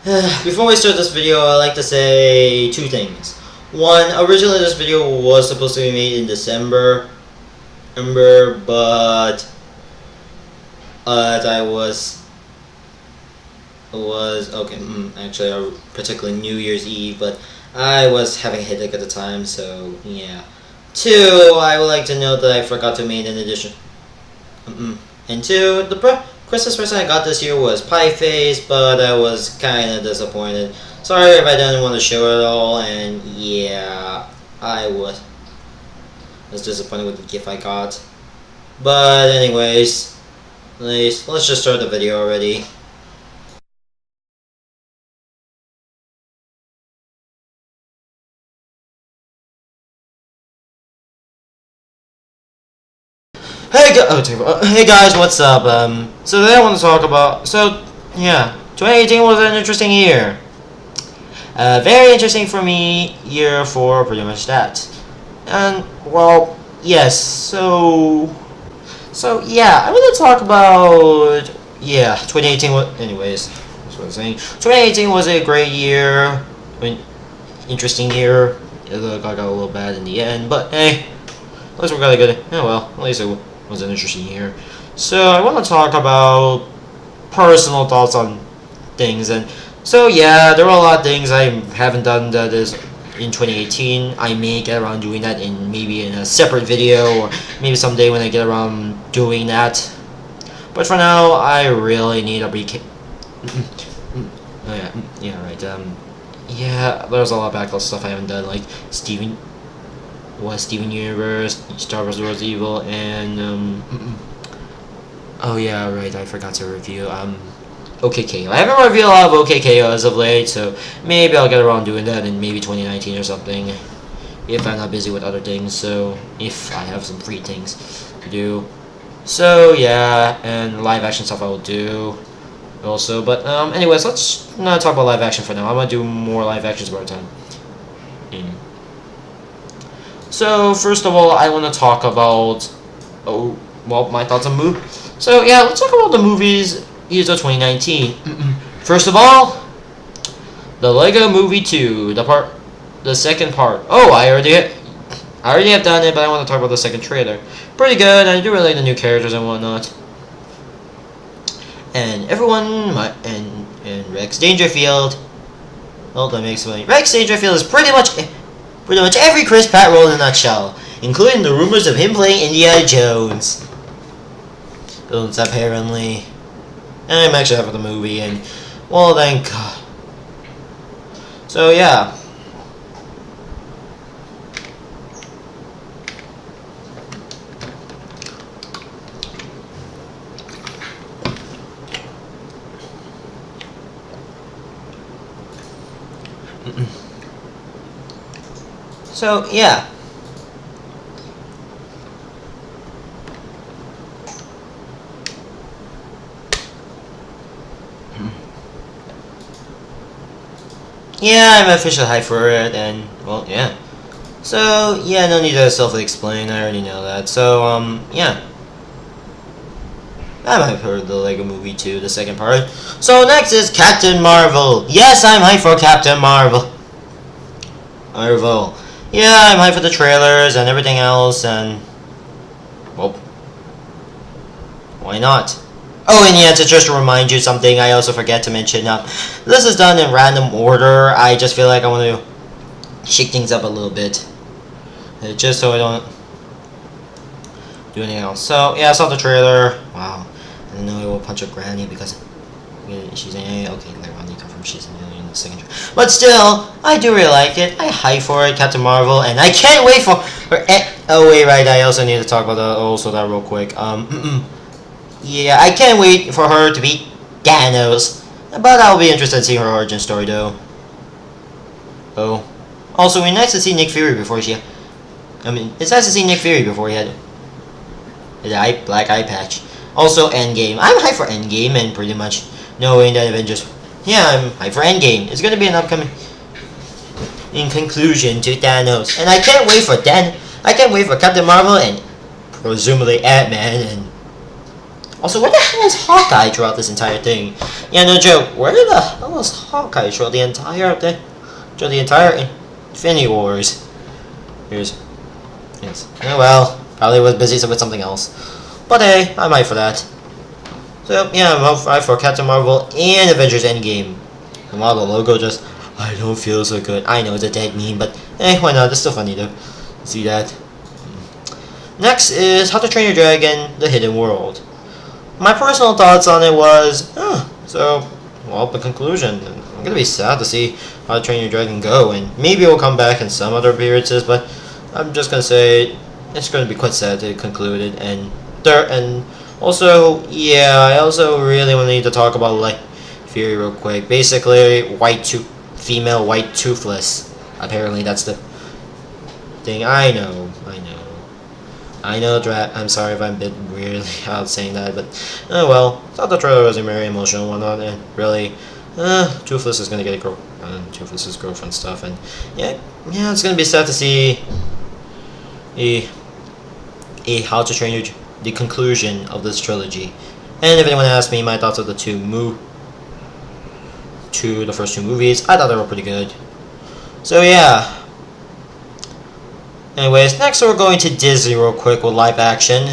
Before we start this video, I'd like to say two things. One, originally this video was supposed to be made in December, but I was okay. Actually, particularly New Year's Eve, but I was having a headache at the time, so yeah. Two, I would like to note that I forgot to make an addition. And two, the Christmas present I got this year was Pie Face, but I was kind of disappointed. Sorry if I didn't want to show it all, and yeah, I was disappointed with the gift I got. But anyways, let's just start the video already. Hey guys, what's up? So today I want to talk about. So yeah, 2018 was an interesting year. Very interesting for me year for pretty much that. And well, yes. So yeah, I want to talk about 2018. Anyways, that's what I'm saying. 2018 was a great year. Interesting year. It got a little bad in the end, but hey, at least we got a good. Oh well, at least it was an interesting year. So I want to talk about personal thoughts on things, and so yeah, there are a lot of things I haven't done that is in 2018. I may get around doing that maybe in a separate video, or maybe someday when I get around doing that. But for now, I really need a recap. Yeah, there's a lot of backlog stuff I haven't done, like Steven Universe, Star Wars Wars Evil, and oh yeah, right, I forgot to review OKKO. I haven't reviewed a lot of OKKO as of late, so maybe I'll get around doing that in maybe 2019 or something, if I'm not busy with other things. So if I have some free things to do, so yeah, and live action stuff I will do also. But anyways, let's not talk about live action for now. I'm gonna do more live actions about time. So first of all, I want to talk about my thoughts on movies. So yeah, let's talk about the movies years of 2019. First of all, the Lego Movie 2, the second part. Oh, I already have done it, but I want to talk about the second trailer. Pretty good. I do really like the new characters and whatnot. And everyone, and Rex Dangerfield. Well, let me explain. Rex Dangerfield is pretty much every Chris Pratt role in a nutshell, including the rumors of him playing Indiana Jones. Apparently. I'm actually happy with the movie, and well, thank God. So yeah. So yeah. Yeah, I'm officially hyped for it, and well, yeah. So yeah, no need to self-explain. I already know that. So yeah. I'm hyped for the Lego Movie 2, the second part. So next is Captain Marvel. Yes, I'm hyped for Captain Marvel. Yeah, I'm hyped for the trailers and everything else, and well, why not? Oh, and yeah, to just remind you something, I also forget to mention, this is done in random order. I just feel like I want to shake things up a little bit, just so I don't do anything else. So yeah, I saw the trailer. Wow, I didn't know I will punch a granny because she's okay. Later on, you confirm she's in the second. But still, I do really like it. I hype for it, Captain Marvel, and I can't wait for her. Oh wait, right. I also need to talk about that real quick. Yeah, I can't wait for her to beat Thanos, but I'll be interested in seeing her origin story though. Oh, also, it's nice to see Nick Fury before she. It's nice to see Nick Fury before he had the black eye patch. Also, Endgame. I'm hyped for Endgame, and pretty much knowing that Avengers. Yeah, I'm hyped for Endgame. It's gonna be an upcoming in conclusion to Thanos, and I can't wait for I can't wait for Captain Marvel and presumably Ant-Man and Also, where the hell is Hawkeye throughout this entire thing? Yeah, no joke. Where the hell was Hawkeye throughout the entire Infinity Wars? Yes. Oh well, probably was busy with something else. But hey, I might for that. So yeah, I'm up for Captain Marvel and Avengers Endgame. And while the logo just, I don't feel so good. I know it's a dead meme, but hey, why not? It's still funny to see that. Next is How to Train Your Dragon: The Hidden World. My personal thoughts on it was, well, the conclusion. I'm gonna be sad to see How to Train Your Dragon go, and maybe it will come back in some other appearances, but I'm just gonna say it's gonna be quite sad to conclude it. And also, yeah, I also really need to talk about like Fury real quick. Basically, female white toothless. Apparently, that's the thing. I know. I'm sorry if I'm a bit weirdly out saying that, but oh well. Thought the trailer was very emotional and whatnot, and really, Toothless is gonna get Toothless's girlfriend stuff, and yeah, it's gonna be sad to see How to Train Your the conclusion of this trilogy. And if anyone asks me my thoughts of the first two movies, I thought they were pretty good. So yeah. Anyways, next we're going to Disney real quick with live action.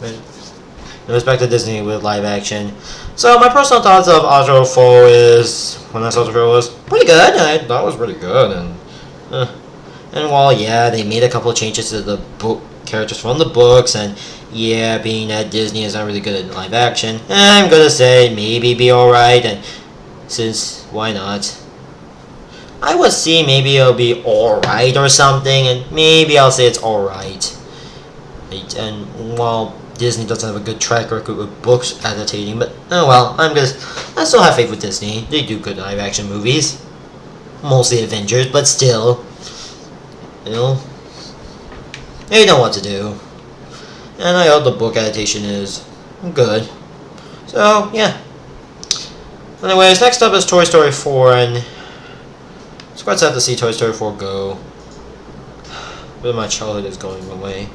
In respect to Disney with live action. So my personal thoughts of Azrael 4 is, when I saw the trailer, was pretty good. I thought it was pretty good, and while yeah, they made a couple of changes to the book characters from the books, and yeah, being that Disney is not really good at live action, I'm gonna say maybe be alright, and since why not? I would see maybe it'll be alright or something, and maybe I'll say it's alright. And while Disney doesn't have a good track record with books adaptating, but oh well, I still have faith with Disney. They do good live action movies. Mostly Avengers, but still, you know, they know what to do. And I hope the book adaptation is good. So yeah. Anyways, next up is Toy Story 4, and it's quite sad to see Toy Story 4 go. But my childhood is going away.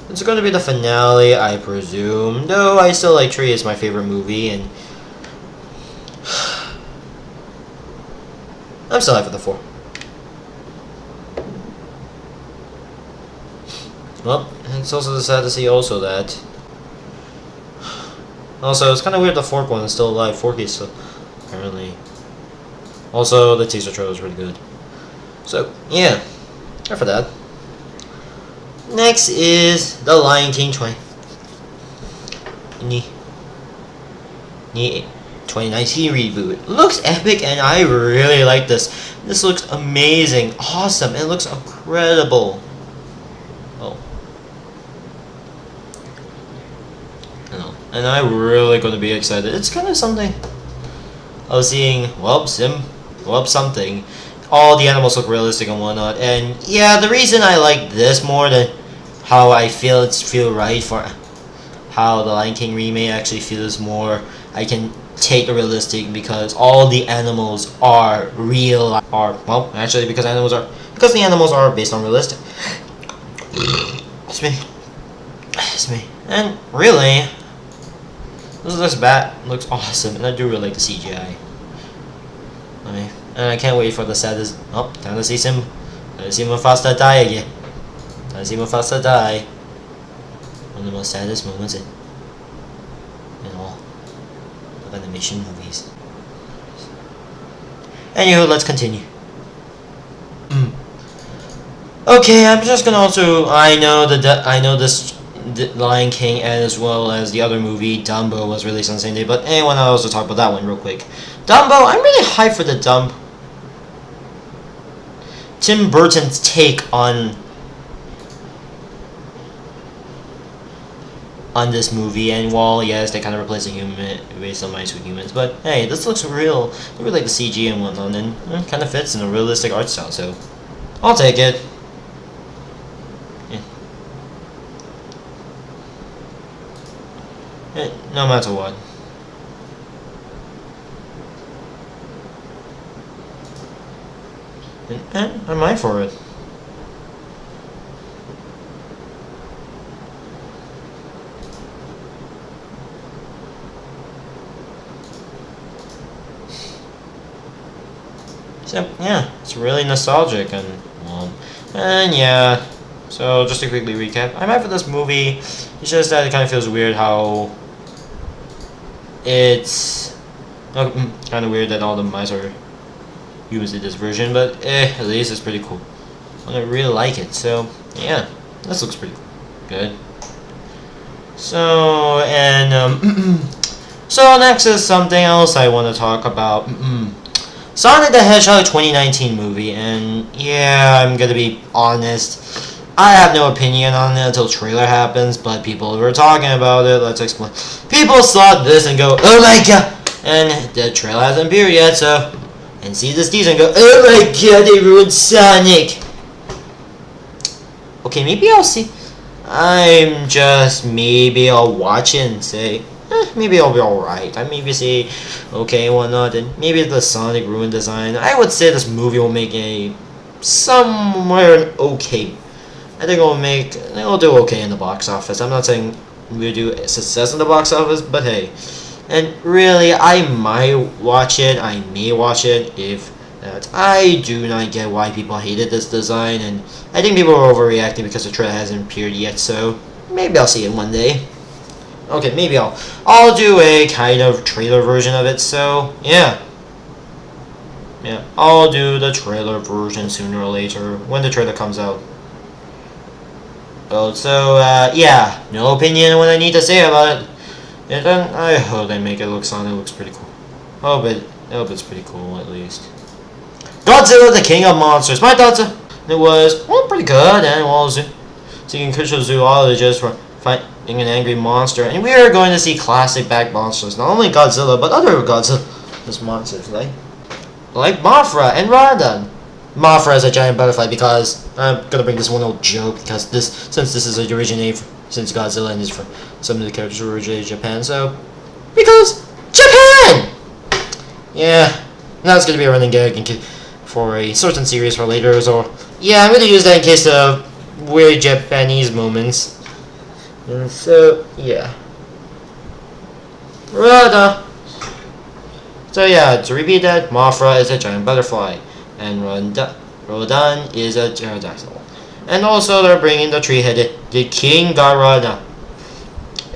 It's going to be the finale, I presume. Though I still like Tree as my favorite movie, and I'm still hyped for the 4. Well, it's also sad to see also that. Also, it's kind of weird the Fork one is still alive. Forky's still, apparently. Also, the teaser trailer is really good. So, yeah. Here for that. Next is The Lion King 2019 reboot. Looks epic, and I really like this. This looks amazing, awesome, it looks incredible. Oh. And I'm really going to be excited. It's kind of something. I was seeing, something. All the animals look realistic and whatnot. And yeah, the reason I like this more than how I feel right for how the Lion King remake actually feels more, I can take the realistic because all the animals are real. Because the animals are based on realistic. It's me. And really, this bat looks awesome, and I do really like the CGI. And I can't wait for the saddest. Oh, time to see Mufasa die again. One of the most saddest moments in all of animation movies. Anywho, let's continue. Okay, I'm just gonna also. I know this. The Lion King, and as well as the other movie Dumbo was released on the same day, but anyone else to talk about that one real quick. Dumbo, I'm really hyped for the Tim Burton's take on this movie, and while yes, they kind of replacing human race on mice with humans, but hey, this looks real. I really like the CG and whatnot, and it kind of fits in a realistic art style, so I'll take it. No matter what. And I'm hyped for it. So yeah, it's really nostalgic and yeah. So just to quickly recap, I'm for this movie. It's just that it kind of feels weird how it's kind of weird that all the mice are humans in this version, but at least it's pretty cool. I really like it. So yeah, this looks pretty good. So and so next is something else I want to talk about. Sonic the Hedgehog 2019 movie, and yeah, I'm gonna be honest. I have no opinion on it until trailer happens, but people were talking about it. Let's explain. People saw this and go, "Oh my god!" And the trailer hasn't appeared yet, so and see this teaser and go, "Oh my god, they ruined Sonic." Okay, maybe I'll see. Maybe I'll watch it and say, maybe I'll be alright. I maybe say, okay, whatnot, and maybe the Sonic ruined design. I would say this movie will make somewhere okay. I think it'll do okay in the box office. I'm not saying we'll do success in the box office, but hey. And really, I might watch it. I may watch it if that. I do not get why people hated this design, and I think people are overreacting because the trailer hasn't appeared yet. So maybe I'll see it one day. Okay, maybe I'll do a kind of trailer version of it. So yeah, I'll do the trailer version sooner or later when the trailer comes out. So yeah, no opinion on what I need to say about it. And then I hope they make it look Sonic looks pretty cool. I hope it's pretty cool at least. Godzilla, the King of Monsters. My thoughts are, it was pretty good, and seeing crucial zoologists for fighting an angry monster, and we are going to see classic back monsters, not only Godzilla but other Godzilla's monsters like Mothra and Rodan. Mothra is a giant butterfly because I'm gonna bring this one little joke because since this is since Godzilla and is from some of the characters originated in Japan, so because Japan. Yeah, that's gonna be a running gag for a certain series for later. So yeah, I'm gonna use that in case of weird Japanese moments. And so yeah, Rodan. So yeah, to repeat that, Mothra is a giant butterfly. And Rodan is a pterodactyl. And also they're bringing the three-headed King Garuda.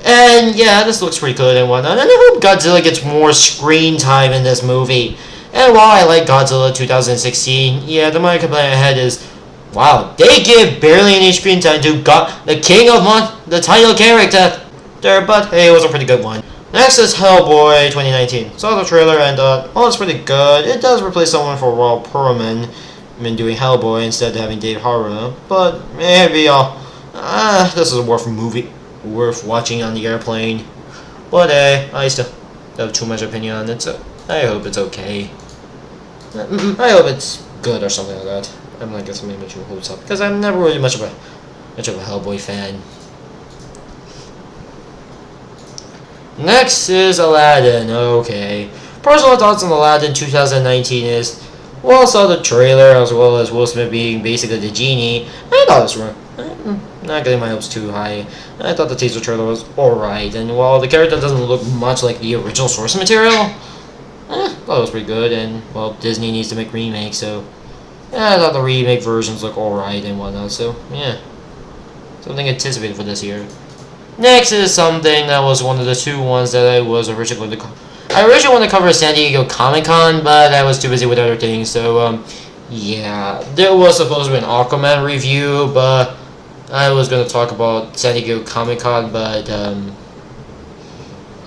And yeah, this looks pretty good and whatnot. And I hope Godzilla gets more screen time in this movie. And while I like Godzilla 2016, yeah, the my complaint I had is, wow, they give barely any screen time to the King of the title character. But hey, it was a pretty good one. Next is Hellboy 2019. Saw the trailer and it's pretty good. It does replace someone for Ron Perlman doing Hellboy instead of having Dave Harbour. But maybe this is a worth watching on the airplane. But I still have too much opinion on it, so I hope it's okay. I hope it's good or something like that. I'm not guessing maybe too hopes up because I'm never really much of a Hellboy fan. Next is Aladdin. Okay. Personal thoughts on Aladdin 2019 is, well, I saw the trailer as well as Will Smith being basically the genie. I thought it was wrong. Not getting my hopes too high. I thought the teaser trailer was alright, and while the character doesn't look much like the original source material, I thought it was pretty good, and well, Disney needs to make remakes, so yeah, I thought the remake versions look alright and whatnot, so yeah. Something anticipated for this year. Next is something that was one of the two ones that I was originally going to cover. I originally wanted to cover San Diego Comic-Con, but I was too busy with other things, so yeah. There was supposed to be an Aquaman review, but I was going to talk about San Diego Comic-Con, but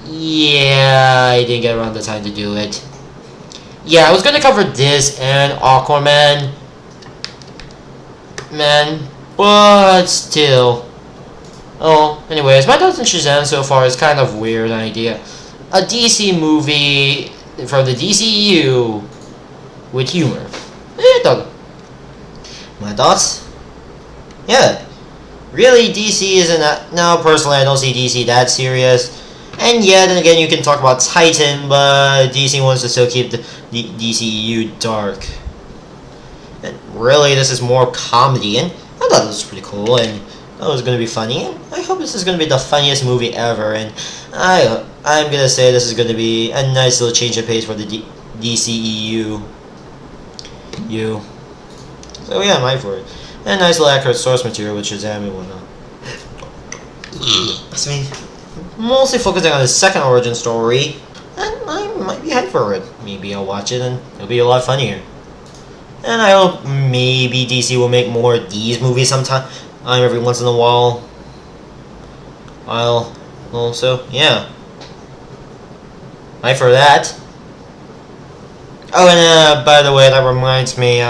yeah, I didn't get around the time to do it. Yeah, I was going to cover this and Aquaman, but still. Oh, anyways, my thoughts on Shazam so far is kind of weird idea. A DC movie from the DCEU with humor. My thoughts? Yeah. Really, DC isn't that... No, personally, I don't see DC that serious. And yeah, then again, you can talk about Titan, but DC wants to still keep the DCEU dark. And really, this is more comedy, and I thought this was pretty cool, and it was going to be funny. And I hope this is going to be the funniest movie ever, and I'm going to say this is going to be a nice little change of pace for the DCEU. you. So yeah, I'm hyped for it. And nice little accurate source material with Shazam and whatnot. That's me. Mostly focusing on his second origin story, and I might be hyped for it. Maybe I'll watch it and it'll be a lot funnier. And I hope maybe DC will make more of these movies sometime, every once in a while. I'll also, yeah. Hyped for that. Oh, and by the way, that reminds me,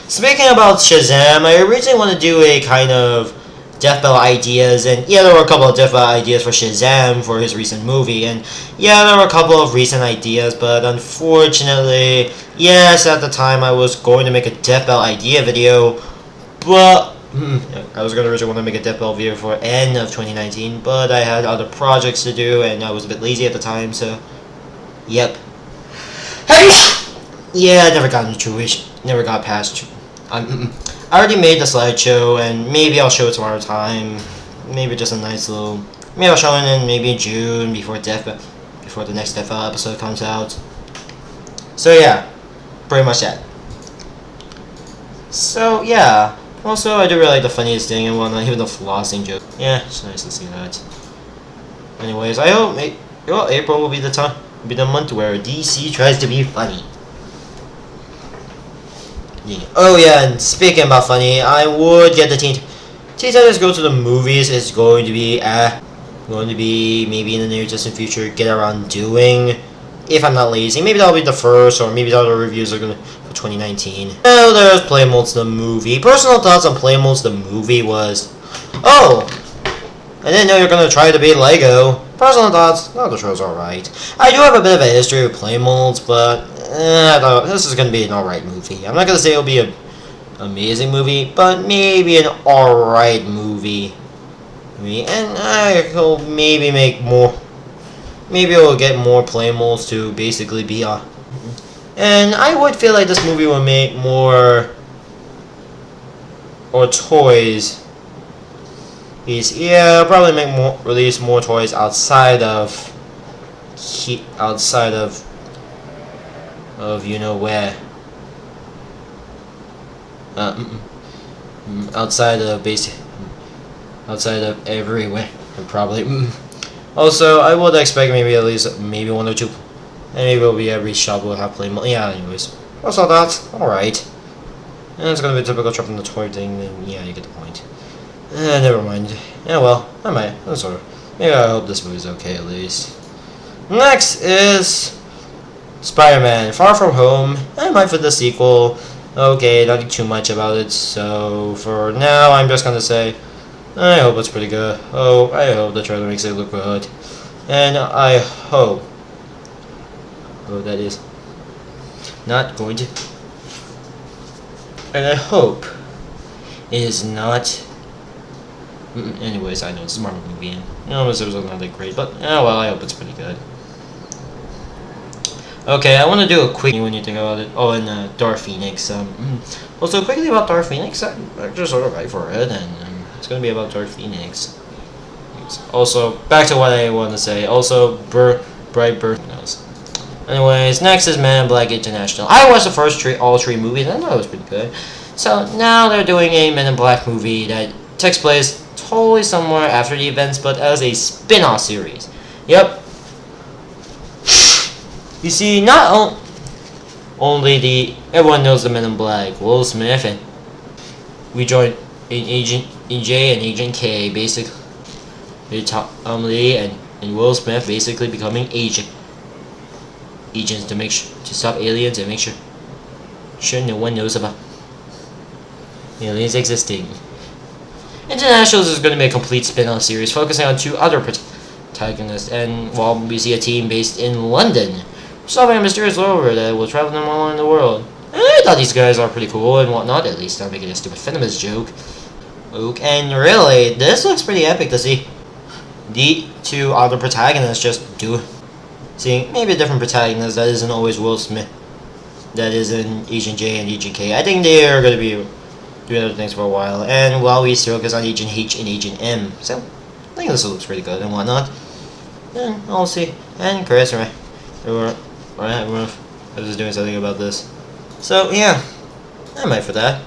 speaking about Shazam, I originally wanted to do a kind of Death Bell ideas, and yeah, there were a couple of Death Bell ideas for Shazam for his recent movie, and yeah, there were a couple of recent ideas, but unfortunately, yes, at the time I was going to make a Death Bell idea video, but I was going to originally want to make a Death Bell video for end of 2019, but I had other projects to do, and I was a bit lazy at the time, so yep. Hey! Yeah, I never got into it. Never got past. I already made the slideshow, and maybe I'll show it some other time. Maybe just a nice little. Maybe I'll show it in maybe June before the next Death Bell episode comes out. So yeah, pretty much that. So yeah. Also, I do really like the funniest thing and whatnot, even the flossing joke. Yeah, it's nice to see that. Anyways, I hope April will be the month where DC tries to be funny. Yeah. Oh yeah, and speaking about funny, I would get the Teen Titans Go to the movies. Is going to be maybe in the near distant future. Get around doing, if I'm not lazy. Maybe that'll be the first, or maybe the other reviews are gonna for 2019. Oh, there's Playmolds the movie. Personal thoughts on Playmolds the movie was, oh, I didn't know you're gonna try to beat Lego. Personal thoughts, oh, the show's alright. I do have a bit of a history with Playmolds, but I thought this is gonna be an alright movie. I'm not gonna say it'll be an amazing movie, but maybe an alright movie. And I will maybe make more. Maybe we'll get more Playmolds to basically be and I would feel like this movie will make more toys. Yeah, I'll probably release more toys outside of you know where. Outside of everywhere, probably. Also, I would expect maybe at least one or two, and maybe it'll be every shop will have Playmobil. Yeah, anyways. Also, that's alright. And it's gonna be a typical trip from the toy thing, then yeah, you get the point. Never mind. Yeah, well, I might. Sort of. Maybe I hope this movie's okay at least. Next is Spider-Man Far From Home. I might for the sequel. Okay, not too much about it, so for now I'm just gonna say I hope it's pretty good. Oh, I hope the trailer makes it look good. And I hope that is not going to, and I hope it is not. Anyways, I know it's a Marvel movie, and it was not that great, but oh well, I hope it's pretty good. Okay, I want to do a quick when you think about it. Oh, and Dark Phoenix. Also, quickly about Dark Phoenix, I'm just sort of right for it, and it's gonna be about Dark Phoenix. Also, back to what I want to say. Also, Brightburn. Anyways, next is Men in Black International. I watched the first all three movies, and I thought it was pretty good. So now they're doing a Men in Black movie that takes place totally somewhere after the events, but as a spin-off series. Yep. You see, not only everyone knows the Men in Black, Will Smith, and we joined Agent J and Agent K, basically Tom Lee and Will Smith basically becoming agents to stop aliens and make sure no one knows about aliens existing. Internationals is going to be a complete spin-off series focusing on two other protagonists, and while we see a team based in London solving a mysterious rover that will travel them all around the world. And I thought these guys are pretty cool and whatnot, at least I'm making a stupid Venomous joke. And really, this looks pretty epic to see the two other protagonists seeing maybe a different protagonist that isn't always Will Smith, that isn't Agent J and Agent K. I think they are going to be doing other things for a while, and while we still focus on Agent H and Agent M. So, I think this looks pretty good and whatnot. And I'll see. And Chris, I was doing something about this. So, yeah. I might for that.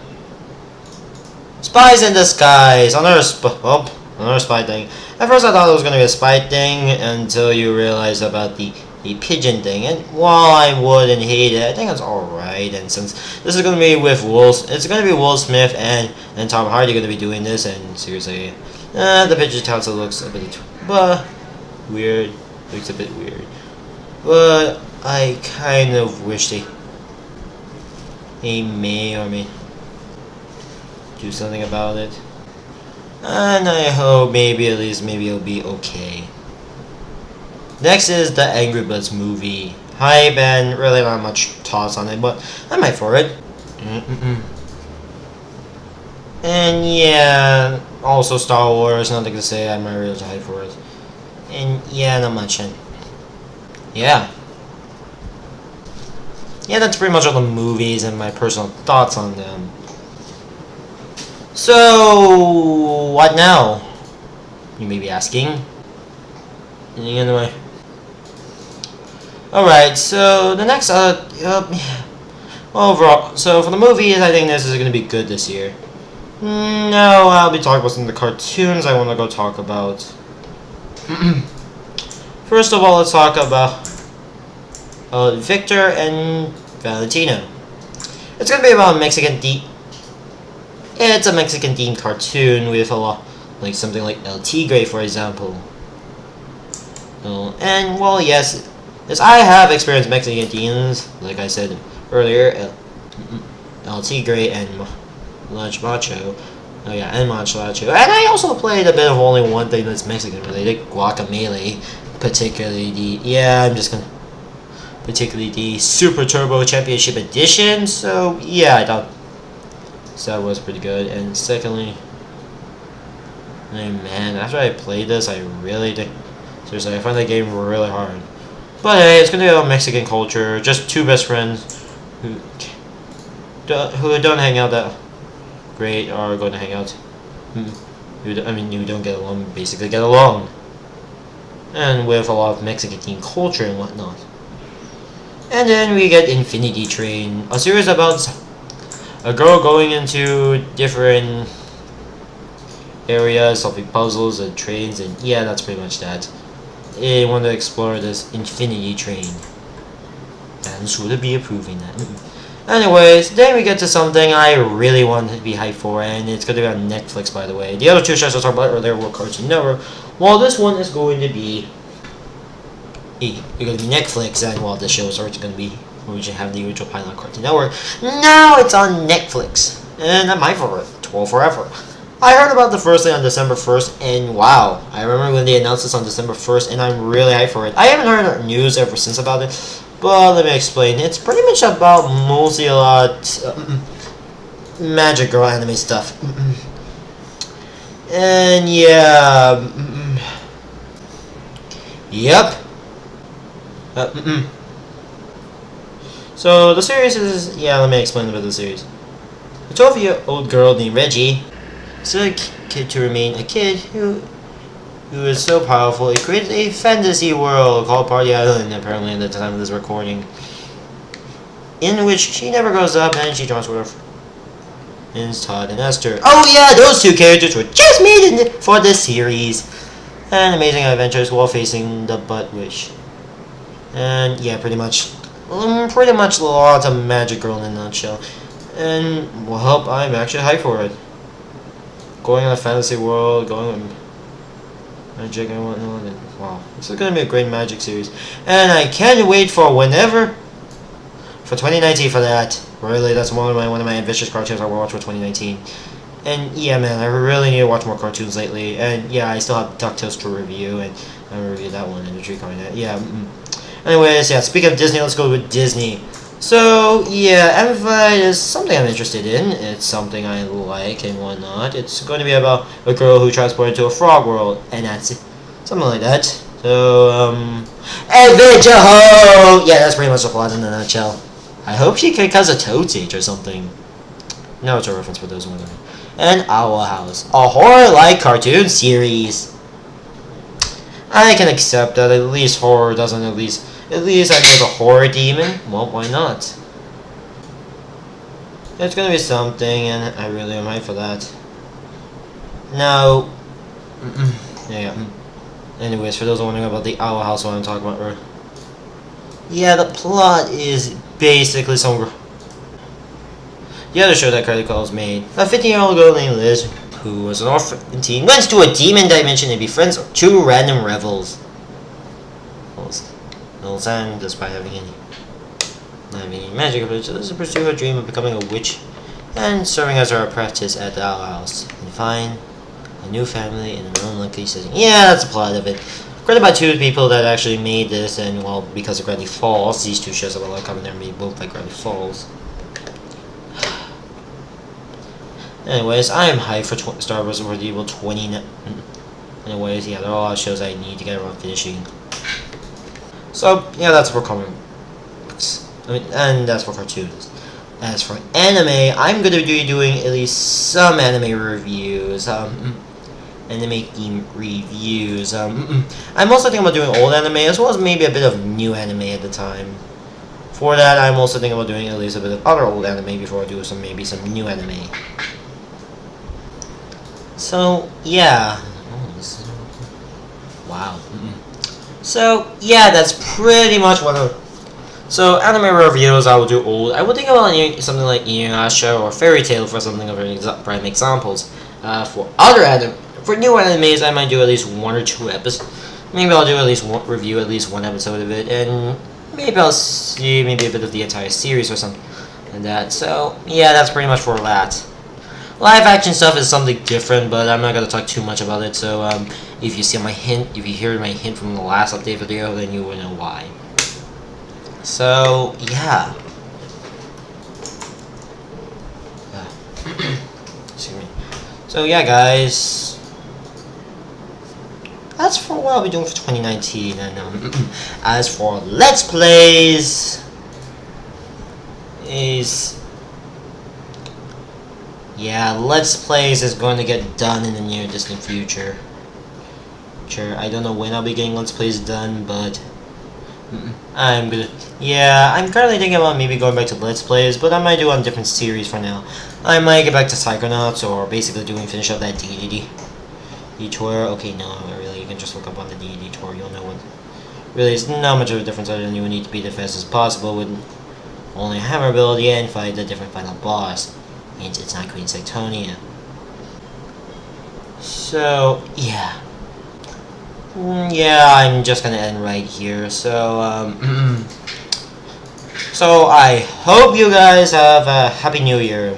Spies in disguise. Another spy thing. At first I thought it was gonna be a spy thing until you realize about the pigeon thing. And while I wouldn't hate it, I think it's alright. And since this is gonna be with it's gonna be Will Smith and Tom Hardy gonna be doing this. And seriously, the pigeon council looks a bit weird. Looks a bit weird. But I kind of wish they may or may do something about it. And I hope maybe it'll be okay. Next is the Angry Birds movie. Hype and really not much thoughts on it, but I might for it. And yeah, also Star Wars, nothing to say, I'm not really hyped for it. And yeah, not much. And yeah, that's pretty much all the movies and my personal thoughts on them. So, what now? You may be asking. Anyway. Alright, so the next, overall, so for the movies, I think this is going to be good this year. No, I'll be talking about some of the cartoons I want to go talk about. First of all, let's talk about Victor and Valentino. It's going to be about it's a Mexican themed cartoon with a lot, like something like El Tigre, for example. And well, yes, I have experienced Mexican themes, like I said earlier, El Tigre and Lunch Macho. Oh yeah, and Macho. And I also played a bit of only one thing that's Mexican related, Guacamelee, particularly the Super Turbo Championship Edition. So yeah, I thought that was pretty good. And secondly, man, after I played this, I really think, seriously, I find that game really hard. But hey, it's gonna be about Mexican culture. Just two best friends who don't hang out that great are going to hang out. Who don't get along, basically get along. And with a lot of Mexican themed culture and whatnot. And then we get Infinity Train, a series about a girl going into different areas, solving puzzles and trains, and yeah, that's pretty much that. I want to explore this Infinity Train. And should be approving that. Anyways, then we get to something I really want to be hyped for, and it's going to be on Netflix, by the way. The other two shows I talked about earlier were Cartoon Network, while this one is going to be Netflix, and while the shows are going to be, we should have the original pilot on Cartoon Network. Now it's on Netflix, and I'm hyped for it. 12 forever. I heard about the first thing on December 1st, and wow, I remember when they announced this on December 1st, and I'm really hyped for it. I haven't heard news ever since about it, but let me explain. It's pretty much about mostly a lot Magic Girl anime stuff. And yeah, yep. So the series is, let me explain about the series. A 12-year-old girl named Reggie is a kid to remain a kid who is so powerful it created a fantasy world called Party Island, apparently at the time of this recording, in which she never grows up and she joins with her friends Todd and Esther. Oh yeah, those two characters were just made for this series. And amazing adventures while facing the Butt Witch. And yeah, pretty much lots of Magic Girl in a nutshell. And well, I'm actually hyped for it. Going on a fantasy world, going on magic and whatnot, and wow, this is gonna be a great Magic series. And I can't wait for 2019 for that. Really, that's one of my ambitious cartoons I will watch for 2019. And yeah, man, I really need to watch more cartoons lately. And yeah, I still have DuckTales to review, and I'm gonna review that one in the tree coming out. Yeah. Anyways, yeah. Speaking of Disney, let's go with Disney. So yeah, Amplified is something I'm interested in. It's something I like and whatnot. It's going to be about a girl who transported to a frog world, and that's it. Something like that. So Adventure Ho! Yeah, that's pretty much the plot in a nutshell. I hope she has a Toad's Age or something. No, it's a reference for those wondering. And Owl House, a horror-like cartoon series. I can accept that at least horror doesn't at least I know the horror demon. Well, why not? It's gonna be something, and I really am hyped for that. Now, yeah. Anyways, for those wondering about the Owl House, what I'm talking about, right? Yeah, the plot is basically some. The other show that Credit Calls made. A 15-year-old girl named Liz, who was an orphan teen, went to a demon dimension and befriends two random rebels. And despite having any magic ability, Liz pursues her dream of becoming a witch and serving as her apprentice at the Owl House and find a new family in an unlikely setting. Yeah, that's the plot of it. Created by two people that actually made this, and well, because of Gravity Falls, these two shows have a lot coming there made both by Gravity Falls. Anyways, I am hyped for Star Wars War Evil 29. Anyways, yeah, there are a lot of shows I need to get around finishing. So, yeah, that's for comics. And that's for cartoons. As for anime, I'm going to be doing at least some anime reviews. Anime theme reviews. I'm also thinking about doing old anime as well as maybe a bit of new anime at the time. For that, I'm also thinking about doing at least a bit of other old anime before I do maybe some new anime. So, yeah. Wow. So, yeah, that's pretty much what So, anime reviews I will do old. I would think about something like Inuyasha or Fairy Tail for something of prime examples. For new animes, I might do at least 1 or 2 episodes. Maybe I'll do at least review at least 1 episode of it, and maybe I'll see maybe a bit of the entire series or something like that. So, yeah, that's pretty much for that. Live action stuff is something different, but I'm not gonna talk too much about it. So, if you see my hint, if you hear my hint from the last update video, then you will know why. So, yeah. Excuse me. So, yeah, guys. That's for what I'll be doing for 2019. And as for Let's Plays, yeah, Let's Plays is going to get done in the near distant future. Sure, I don't know when I'll be getting Let's Plays done, but I'm currently thinking about maybe going back to Let's Plays, but I might do on a different series for now. I might get back to Psychonauts, or basically finish up that DDD tour. Okay, no, really, you can just look up on the DDD tour, you'll know what. Really, it's not much of a difference other than you will need to be the fastest as possible with only a hammer ability and fight the different final boss. Means it's not Queen Cyctonia. So, yeah. Yeah, I'm just gonna end right here. So, so I hope you guys have a Happy New Year.